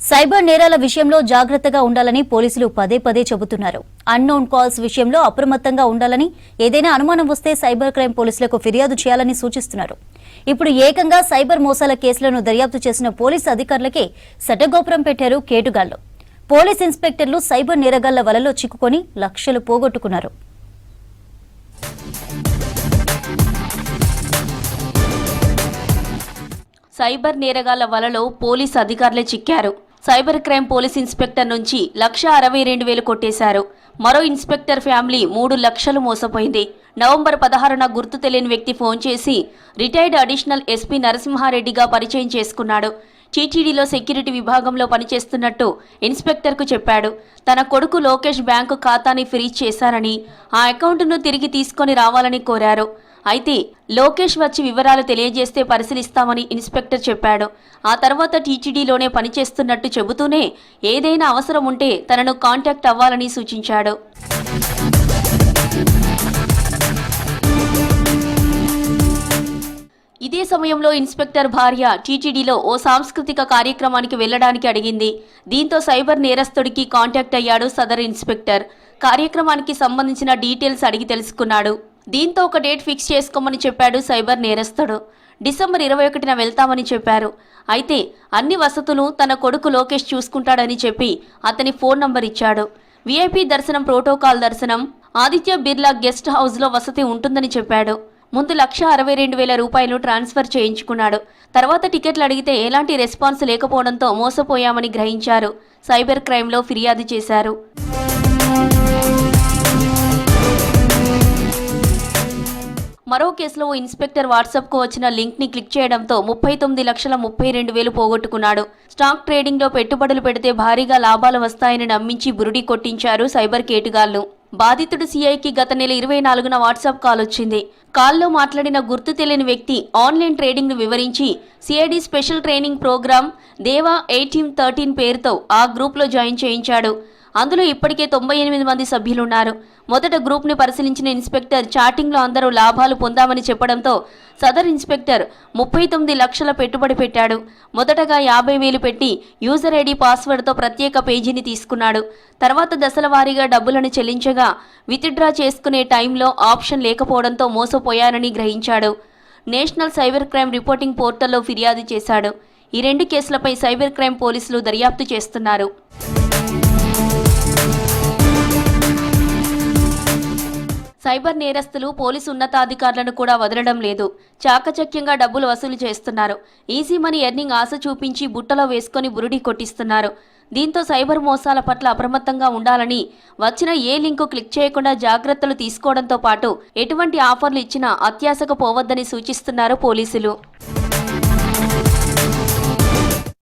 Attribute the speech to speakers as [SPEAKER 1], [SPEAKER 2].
[SPEAKER 1] Cyber నేరాల విషయంలో జాగ్రత్తగా ఉండాలని పోలీసులు పదే పదే చెబుతున్నారు. అన్నోన్ కాల్స్ విషయంలో అప్రమత్తంగా ఉండాలని, ఏదైనా అనుమానం వస్తే సైబర్ క్రైమ్ పోలీసులకు ఫిర్యాదు చేయాలని సూచిస్తున్నారు. ఇప్పుడు ఏకంగా సైబర్ మోసాల కేసులను దర్యాప్తు చేసిన పోలీసు అధికారులకే శటగోపురం పెట్టారు కేటుగాళ్లు. పోలీస్ ఇన్స్పెక్టర్లు సైబర్ నేరగాళ్ల వలలో చిక్కుకొని లక్షలు పోగొట్టుకున్నారు.
[SPEAKER 2] సైబర్ నేరగాళ్ల వలలో పోలీస్ అధికారులే చిక్కారు. సైబర్ క్రైమ్ పోలీస్ ఇన్స్పెక్టర్ నుంచి 1,62,000 కొట్టేశారు. మరో ఇన్స్పెక్టర్ ఫ్యామిలీ 3 లక్షలు మోసపోయింది. నవంబర్ 16న గుర్తు తెలియని వ్యక్తి ఫోన్ చేసి రిటైర్డ్ అడిషనల్ ఎస్పీ నరసింహారెడ్డిగా పరిచయం చేసుకున్నాడు. టీటీడీలో సెక్యూరిటీ విభాగంలో పనిచేస్తున్నట్టు ఇన్స్పెక్టర్కు చెప్పాడు. తన కొడుకు లోకేష్ బ్యాంకు ఖాతాని ఫ్రీజ్ చేశారని, ఆ అకౌంట్ను తిరిగి తీసుకొని రావాలని కోరారు. అయితే లోకేష్ వచ్చి వివరాలు తెలియజేస్తే పరిశీలిస్తామని ఇన్స్పెక్టర్ చెప్పాడు. ఆ తర్వాత టీటీడీలోనే పనిచేస్తున్నట్టు చెబుతూనే ఏదైనా అవసరం ఉంటే తనను కాంటాక్ట్ అవ్వాలని సూచించాడు. ఇదే సమయంలో ఇన్స్పెక్టర్ భార్య టీటీడీలో ఓ సాంస్కృతిక కార్యక్రమానికి వెళ్లడానికి అడిగింది. దీంతో సైబర్ నేరస్తుడికి కాంటాక్ట్ అయ్యాడు సదర్ ఇన్స్పెక్టర్. కార్యక్రమానికి సంబంధించిన డీటెయిల్స్ అడిగి తెలుసుకున్నాడు. దీంతో ఒక డేట్ ఫిక్స్ చేసుకోమని చెప్పాడు సైబర్ నేరస్తుడు. డిసెంబర్ 21న వెళ్తామని చెప్పారు. అయితే అన్ని వసతులు తన కొడుకు లోకేష్ చూసుకుంటాడని చెప్పి అతని ఫోన్ నంబర్ ఇచ్చాడు. వీఐపీ దర్శనం, ప్రోటోకాల్ దర్శనం, ఆదిత్య బిర్లా గెస్ట్ హౌస్లో వసతి ఉంటుందని చెప్పాడు. ముందు 1,62,000 రూపాయలు ట్రాన్స్ఫర్ చేయించుకున్నాడు. తర్వాత టికెట్లు అడిగితే ఎలాంటి రెస్పాన్స్ లేకపోవడంతో మోసపోయామని గ్రహించారు. సైబర్ క్రైమ్లో ఫిర్యాదు చేశారు. మరో కేసులో ఓ ఇన్స్పెక్టర్ వాట్సాప్కు వచ్చిన లింక్ని క్లిక్ చేయడంతో 39,32,000 పోగొట్టుకున్నాడు. స్టాక్ ట్రేడింగ్లో పెట్టుబడులు పెడితే భారీగా లాభాలు వస్తాయని నమ్మించి బురుడి కొట్టించారు సైబర్ కేటుగాళ్లు. బాధితుడు సిఐకి గత నెల 24న వాట్సాప్ కాల్ వచ్చింది. కాల్లో మాట్లాడిన గుర్తు తెలియని వ్యక్తి ఆన్లైన్ ట్రేడింగ్ను వివరించి సిఐడి స్పెషల్ ట్రైనింగ్ ప్రోగ్రామ్ దేవా 1813 పేరుతో ఆ గ్రూప్లో జాయిన్ చేయించాడు. అందులో ఇప్పటికే 98 మంది సభ్యులున్నారు. మొదట గ్రూప్ని పరిశీలించిన ఇన్స్పెక్టర్ చాటింగ్లో అందరూ లాభాలు పొందామని చెప్పడంతో సదర్ ఇన్స్పెక్టర్ 39 లక్షల పెట్టుబడి పెట్టాడు. మొదటగా 50,000 పెట్టి యూజర్ ఐడి పాస్వర్డ్తో ప్రత్యేక పేజీని తీసుకున్నాడు. తర్వాత దశల వారీగా డబ్బులను చెల్లించగా విత్డ్రా చేసుకునే టైంలో ఆప్షన్ లేకపోవడంతో మోసపోయానని గ్రహించాడు. నేషనల్ సైబర్ క్రైమ్ రిపోర్టింగ్ పోర్టల్లో ఫిర్యాదు చేశాడు. ఈ 2 కేసులపై సైబర్ క్రైమ్ పోలీసులు దర్యాప్తు చేస్తున్నారు. సైబర్ నేరస్తులు పోలీసు ఉన్నతాధికారులను కూడా వదలడం లేదు. చాకచక్యంగా డబ్బులు వసూలు చేస్తున్నారు. ఈజీ మనీ ఎర్నింగ్ ఆశ చూపించి బుట్టలో వేసుకొని బురుడి కొట్టిస్తున్నారు. దీంతో సైబర్ మోసాల పట్ల అప్రమత్తంగా ఉండాలని, వచ్చిన ఏ లింకు క్లిక్ చేయకుండా జాగ్రత్తలు తీసుకోవడంతో పాటు ఎటువంటి ఆఫర్లు ఇచ్చినా అత్యాశకు పోవద్దని సూచిస్తున్నారు పోలీసులు.